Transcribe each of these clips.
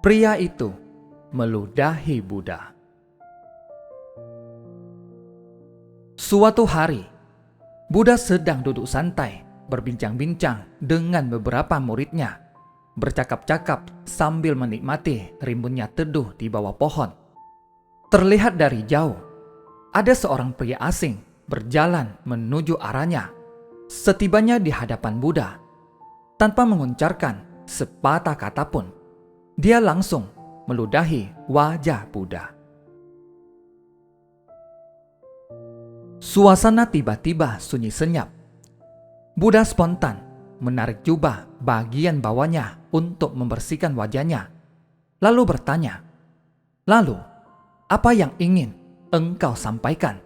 Pria itu meludahi Buddha. Suatu hari, Buddha sedang duduk santai berbincang-bincang dengan beberapa muridnya, bercakap-cakap sambil menikmati rimbunnya teduh di bawah pohon. Terlihat dari jauh, ada seorang pria asing berjalan menuju arahnya. Setibanya di hadapan Buddha, tanpa mengucapkan sepatah kata pun, dia langsung meludahi wajah Buddha. Suasana tiba-tiba sunyi senyap. Buddha spontan menarik jubah bagian bawahnya untuk membersihkan wajahnya, lalu bertanya, "Lalu, apa yang ingin engkau sampaikan?"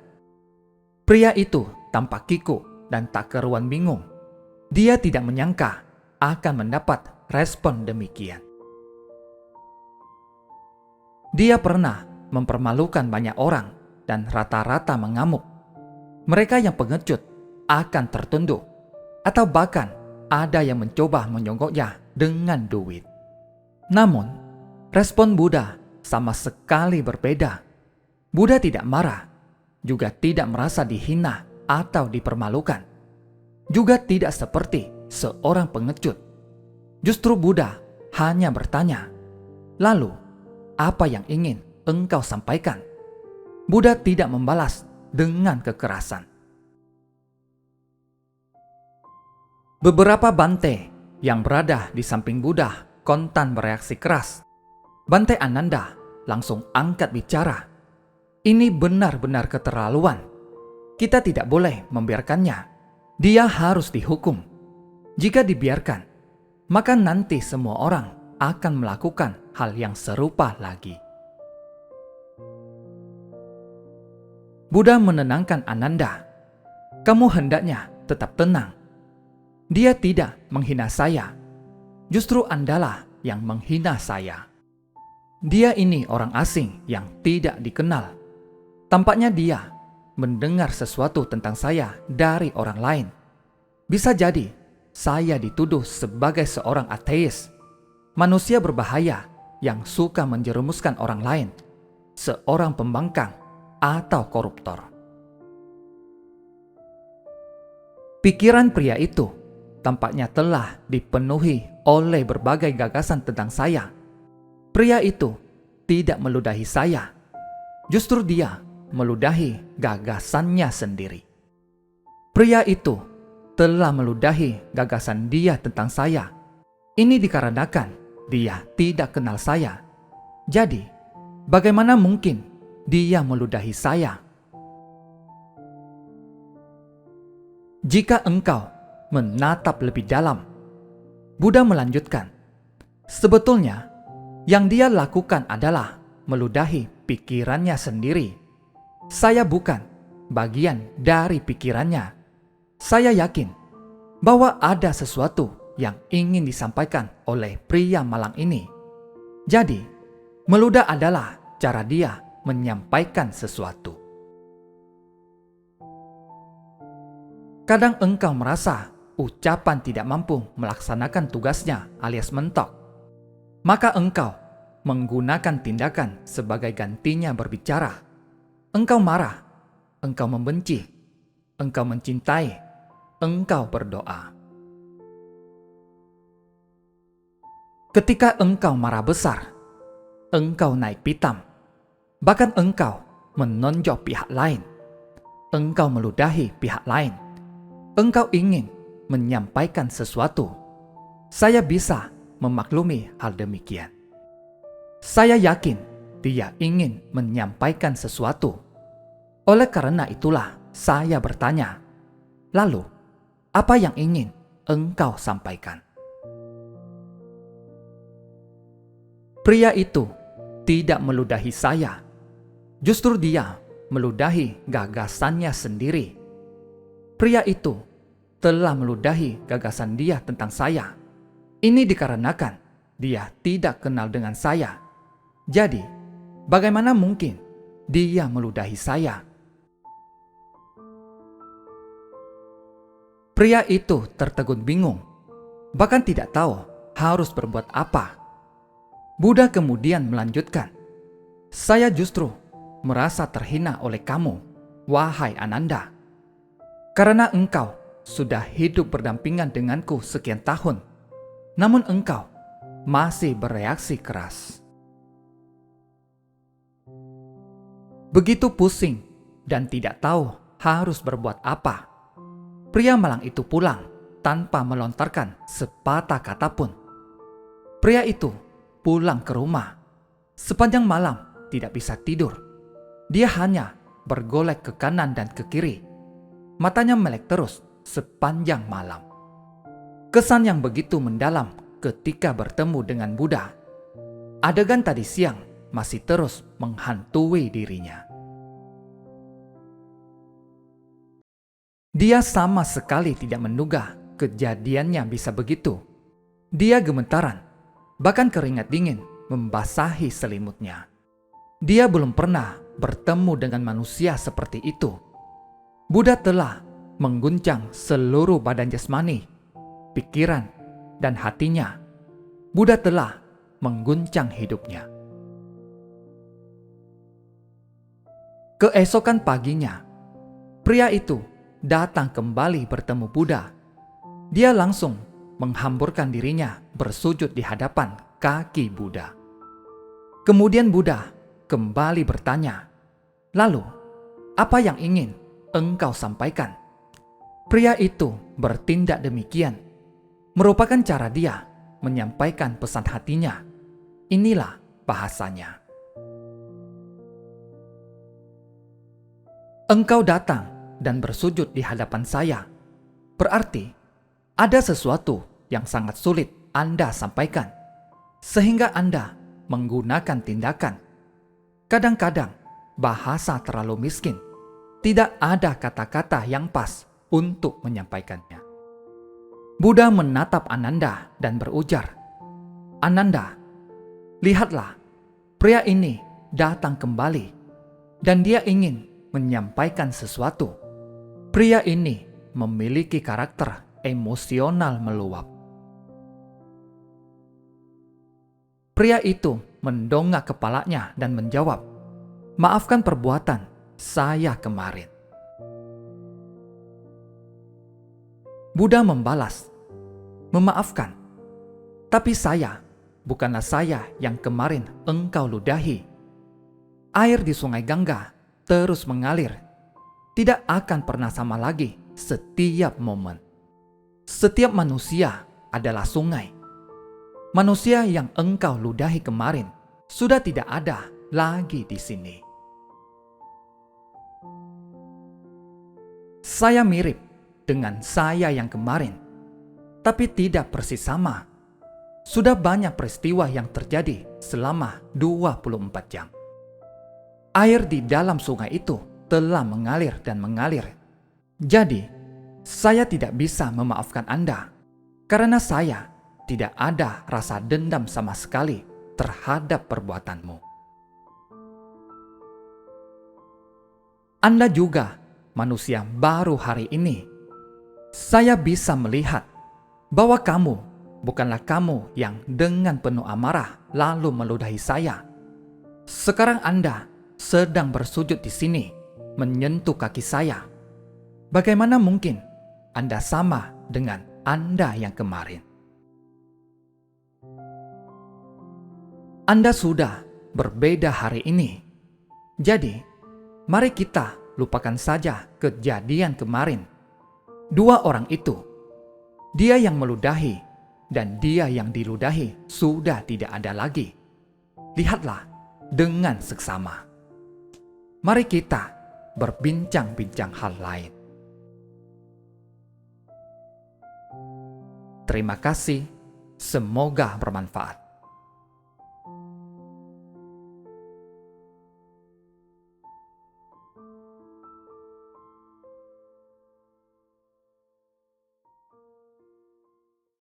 Pria itu tampak kikuk dan tak keruan bingung. Dia tidak menyangka akan mendapat respon demikian. Dia pernah mempermalukan banyak orang dan rata-rata mengamuk. Mereka yang pengecut akan tertunduk, atau bahkan ada yang mencoba menyogoknya dengan duit. Namun, respon Buddha sama sekali berbeda. Buddha tidak marah, juga tidak merasa dihina atau dipermalukan, juga tidak seperti seorang pengecut. Justru Buddha hanya bertanya, "Lalu, apa yang ingin engkau sampaikan?" Buddha tidak membalas dengan kekerasan. Beberapa bante yang berada di samping Buddha kontan bereaksi keras. Bante Ananda langsung angkat bicara, "Ini benar-benar keterlaluan. Kita tidak boleh membiarkannya. Dia harus dihukum. Jika dibiarkan, maka nanti semua orang akan melakukan hal yang serupa lagi." Buddha menenangkan Ananda, "Kamu hendaknya tetap tenang. Dia tidak menghina saya. Justru Andalah yang menghina saya. Dia ini orang asing yang tidak dikenal. Tampaknya dia mendengar sesuatu tentang saya dari orang lain. Bisa jadi saya dituduh sebagai seorang ateis, manusia berbahaya yang suka menjerumuskan orang lain, seorang pembangkang atau koruptor." Pikiran pria itu tampaknya telah dipenuhi oleh berbagai gagasan tentang saya. Pria itu tidak meludahi saya, justru dia meludahi gagasannya sendiri. Pria itu telah meludahi gagasan dia tentang saya. Ini dikarenakan dia tidak kenal saya. Jadi, bagaimana mungkin dia meludahi saya? Jika engkau menatap lebih dalam, Buddha melanjutkan, sebetulnya yang dia lakukan adalah meludahi pikirannya sendiri. Saya bukan bagian dari pikirannya. Saya yakin bahwa ada sesuatu yang ingin disampaikan oleh pria malang ini. Jadi, meludah adalah cara dia menyampaikan sesuatu. Kadang engkau merasa ucapan tidak mampu melaksanakan tugasnya alias mentok. Maka engkau menggunakan tindakan sebagai gantinya berbicara. Engkau marah, engkau membenci, engkau mencintai, engkau berdoa. Ketika engkau marah besar, engkau naik pitam. Bahkan engkau menonjok pihak lain. Engkau meludahi pihak lain. Engkau ingin menyampaikan sesuatu. Saya bisa memaklumi hal demikian. Saya yakin dia ingin menyampaikan sesuatu. Oleh karena itulah saya bertanya, "Lalu, apa yang ingin engkau sampaikan?" Pria itu tidak meludahi saya. Justru dia meludahi gagasannya sendiri. Pria itu telah meludahi gagasan dia tentang saya. Ini dikarenakan dia tidak kenal dengan saya. Jadi, bagaimana mungkin dia meludahi saya? Pria itu tertegun bingung, bahkan tidak tahu harus berbuat apa. Buddha kemudian melanjutkan, "Saya justru merasa terhina oleh kamu, wahai Ananda. Karena engkau sudah hidup berdampingan denganku sekian tahun, namun engkau masih bereaksi keras. Begitu pusing dan tidak tahu harus berbuat apa. Pria malang itu pulang tanpa melontarkan sepatah kata pun. Pria itu pulang ke rumah. Sepanjang malam tidak bisa tidur. Dia hanya bergolek ke kanan dan ke kiri. Matanya melek terus sepanjang malam. Kesan yang begitu mendalam ketika bertemu dengan Buddha. Adegan tadi siang masih terus menghantui dirinya. Dia sama sekali tidak menduga kejadiannya bisa begitu. Dia gemetaran, bahkan keringat dingin membasahi selimutnya. Dia belum pernah bertemu dengan manusia seperti itu. Buddha telah mengguncang seluruh badan jasmani, pikiran, dan hatinya. Buddha telah mengguncang hidupnya. Keesokan paginya, pria itu datang kembali bertemu Buddha. Dia langsung menghamburkan dirinya bersujud di hadapan kaki Buddha. Kemudian Buddha kembali bertanya, "Lalu, apa yang ingin engkau sampaikan?" Pria itu bertindak demikian. Merupakan cara dia menyampaikan pesan hatinya. Inilah bahasanya. "Engkau datang dan bersujud di hadapan saya. Berarti ada sesuatu yang sangat sulit Anda sampaikan, sehingga Anda menggunakan tindakan. Kadang-kadang bahasa terlalu miskin. Tidak ada kata-kata yang pas untuk menyampaikannya." Buddha menatap Ananda dan berujar, "Ananda, lihatlah, pria ini datang kembali dan dia ingin menyampaikan sesuatu. Pria ini memiliki karakter emosional meluap." Pria itu mendongak kepalanya dan menjawab, "Maafkan perbuatan saya kemarin." Buddha membalas, "Memaafkan, tapi saya bukanlah saya yang kemarin engkau ludahi. Air di sungai Gangga terus mengalir, tidak akan pernah sama lagi setiap momen. Setiap manusia adalah sungai. Manusia yang engkau ludahi kemarin sudah tidak ada lagi di sini. Saya mirip dengan saya yang kemarin, tapi tidak persis sama. Sudah banyak peristiwa yang terjadi selama 24 jam. Air di dalam sungai itu telah mengalir dan mengalir. Jadi, saya tidak bisa memaafkan Anda karena saya tidak ada rasa dendam sama sekali terhadap perbuatanmu. Anda juga manusia baru hari ini. Saya bisa melihat bahwa kamu bukanlah kamu yang dengan penuh amarah lalu meludahi saya. Sekarang Anda sedang bersujud di sini, menyentuh kaki saya. Bagaimana mungkin Anda sama dengan Anda yang kemarin? Anda sudah berbeda hari ini. Jadi, mari kita lupakan saja kejadian kemarin. Dua orang itu, dia yang meludahi dan dia yang diludahi sudah tidak ada lagi. Lihatlah dengan seksama. Mari kita berbincang-bincang hal lain." Terima kasih, semoga bermanfaat.